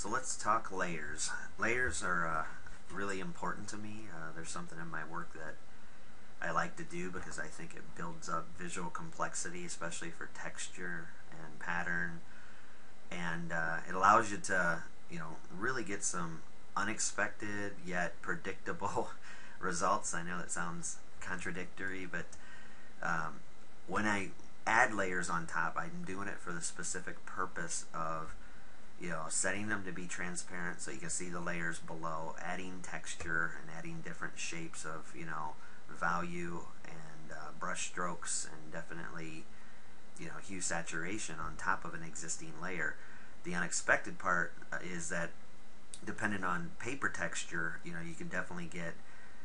So let's talk layers. Layers are really important to me. There's something in my work that I like to do because I think it builds up visual complexity, especially for texture and pattern, and it allows you to, really get some unexpected yet predictable results. I know that sounds contradictory, but when I add layers on top, I'm doing it for the specific purpose of setting them to be transparent so you can see the layers below, adding texture and adding different shapes of value and brush strokes, and definitely hue saturation on top of an existing layer. The unexpected part is that depending on paper texture, you can definitely get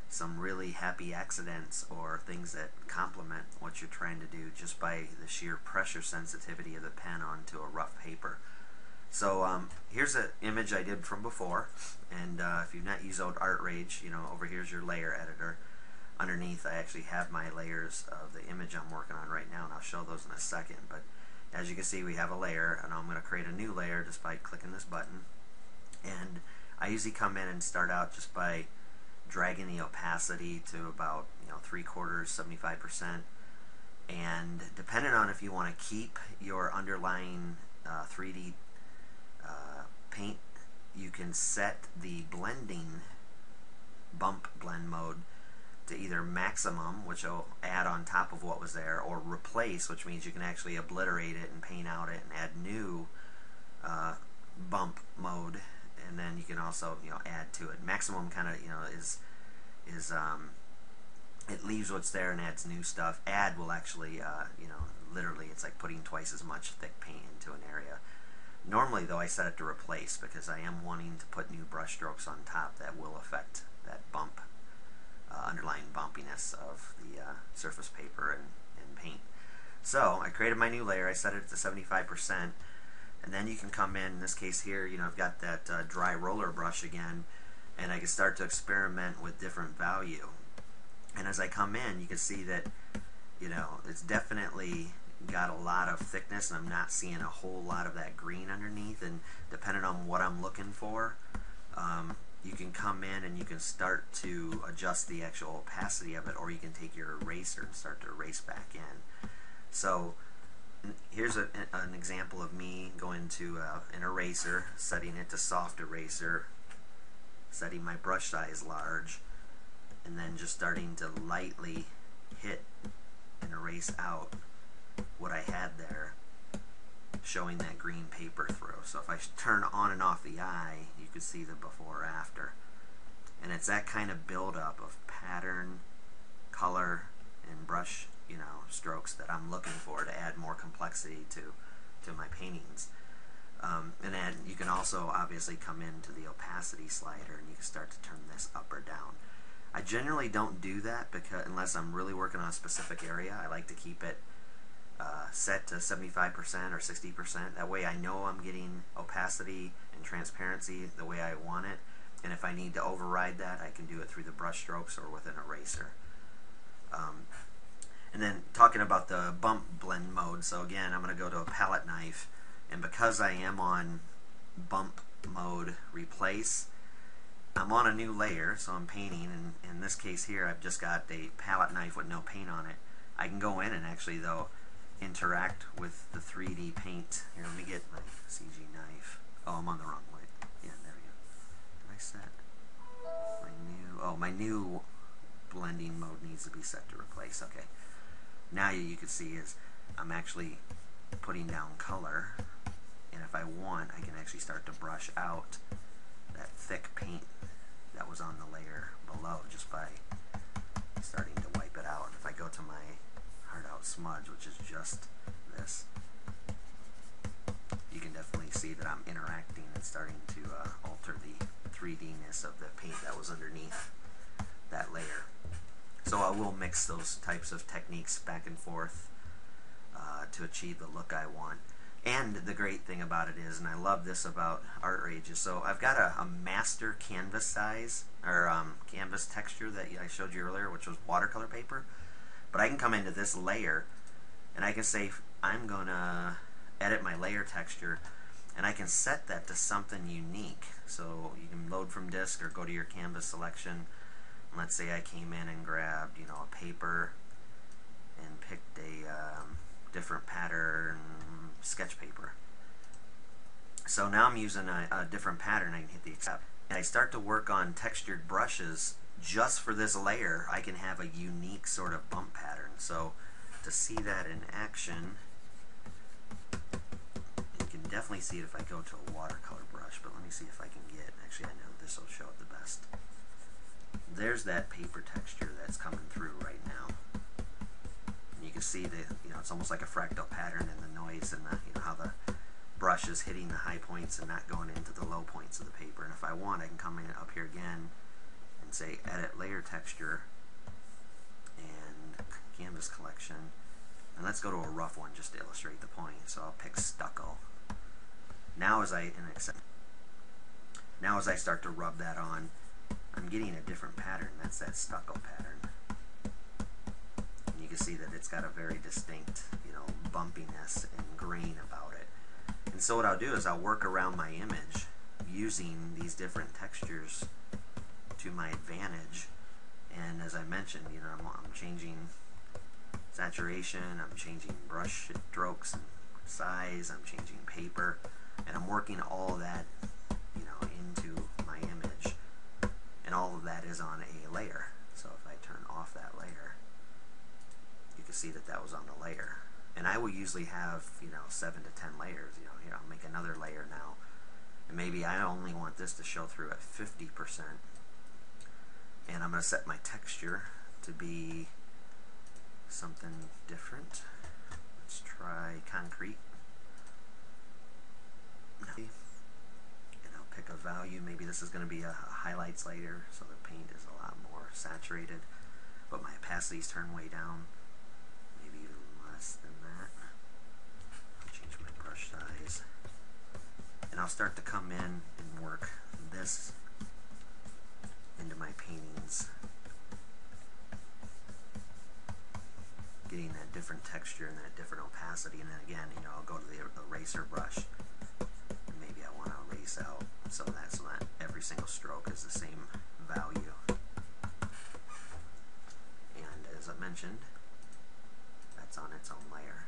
some really happy accidents or things that complement what you're trying to do just by the sheer pressure sensitivity of the pen onto a rough paper. So here's an image I did from before, and if you've not used ArtRage, over here's your layer editor. Underneath I actually have my layers of the image I'm working on right now, and I'll show those in a second. But as you can see, we have a layer, and I'm going to create a new layer just by clicking this button. And I usually come in and start out just by dragging the opacity to about 3/4, 75%. And depending on if you want to keep your underlying 3D paint, you can set the blending bump blend mode to either maximum, which will add on top of what was there, or replace, which means you can actually obliterate it and paint out it and add new bump mode. And then you can also add to it. Maximum kind of is it leaves what's there and adds new stuff. Add will actually literally it's like putting twice as much thick paint into an area. Normally though I set it to replace because I am wanting to put new brush strokes on top that will affect that bump, underlying bumpiness of the surface paper and paint. So I created my new layer, I set it to 75%, and then you can come in this case here, I've got that dry roller brush again, and I can start to experiment with different value. And as I come in, you can see that it's definitely got a lot of thickness, and I'm not seeing a whole lot of that green underneath. And depending on what I'm looking for, you can come in and you can start to adjust the actual opacity of it, or you can take your eraser and start to erase back in. So here's an example of me going to an eraser, setting it to soft eraser, setting my brush size large, and then just starting to lightly hit and erase out what I had there, showing that green paper through. So if I turn on and off the eye, you can see the before or after. And it's that kind of buildup of pattern, color, and brush strokes that I'm looking for to add more complexity to my paintings. And then you can also obviously come into the opacity slider and you can start to turn this up or down. I generally don't do that because unless I'm really working on a specific area. I like to keep it set to 75% or 60%. That way I know I'm getting opacity and transparency the way I want it, and if I need to override that, I can do it through the brush strokes or with an eraser. And then talking about the bump blend mode, so again I'm going to go to a palette knife, and because I am on bump mode replace, I'm on a new layer, so I'm painting, and in this case here I've just got a palette knife with no paint on it. I can go in and actually though interact with the 3D paint. Here, let me get my CG knife. Oh, I'm on the wrong way. Yeah, there we go. Did I set my new blending mode needs to be set to replace. Okay. Now you can see is I'm actually putting down color, and if I want, I can actually start to brush out that thick paint that was on the layer below just by starting to wipe it out. If I go to my hard out smudge, which is just this, you can definitely see that I'm interacting and starting to alter the 3D-ness of the paint that was underneath that layer. So I will mix those types of techniques back and forth to achieve the look I want. And the great thing about it is, and I love this about ArtRage, is so I've got a master canvas size, or canvas texture that I showed you earlier, which was watercolor paper. But I can come into this layer, and I can say I'm going to edit my layer texture, And I can set that to something unique. So you can load from disk or go to your canvas selection. Let's say I came in and grabbed, a paper and picked a different pattern, sketch paper. So now I'm using a different pattern. I can hit the accept. And I start to work on textured brushes just for this layer. I can have a unique sort of bump pattern. So to see that in action, you can definitely see it if I go to a watercolor brush, but let me see if I can get, actually I know this will show it the best. There's that paper texture that's coming through right now. And you can see that, it's almost like a fractal pattern in the noise and the, how the brush is hitting the high points and not going into the low points of the paper. And if I want, I can come in up here again and say edit layer texture and canvas collection. And let's go to a rough one just to illustrate the point. So I'll pick stucco. Now as I start to rub that on, I'm getting a different pattern. That's that stucco pattern. And you can see that it's got a very distinct, bumpiness and grain about it. And so what I'll do is I'll work around my image using these different textures to my advantage. And as I mentioned, I'm changing saturation, I'm changing brush strokes and size, I'm changing paper, and I'm working all of that, into my image. And all of that is on a layer. So if I turn off that layer, you can see that that was on the layer. And I will usually have, 7 to 10 layers. Here I'll make another layer now. And maybe I only want this to show through at 50%. And I'm going to set my texture to be something different. Let's try concrete. And I'll pick a value. Maybe this is going to be a highlights layer, so the paint is a lot more saturated. But my opacities turn way down. Maybe even less than that. I'll change my brush size. And I'll start to come in and work this into my paintings, getting that different texture and that different opacity. And then again, I'll go to the eraser brush, and maybe I want to erase out some of that so that every single stroke is the same value. And as I mentioned, that's on its own layer.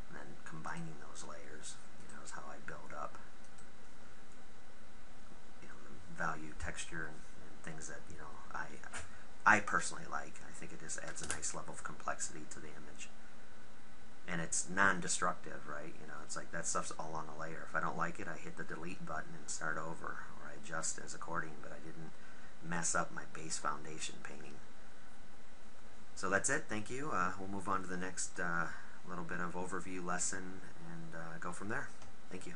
And then combining those layers, is how I build up the value, texture, and things that I personally like. I think it just adds a nice level of complexity to the image. And it's non-destructive, right? It's like that stuff's all on a layer. If I don't like it, I hit the delete button and start over, or I adjust as according, but I didn't mess up my base foundation painting. So that's it. Thank you. We'll move on to the next little bit of overview lesson and go from there. Thank you.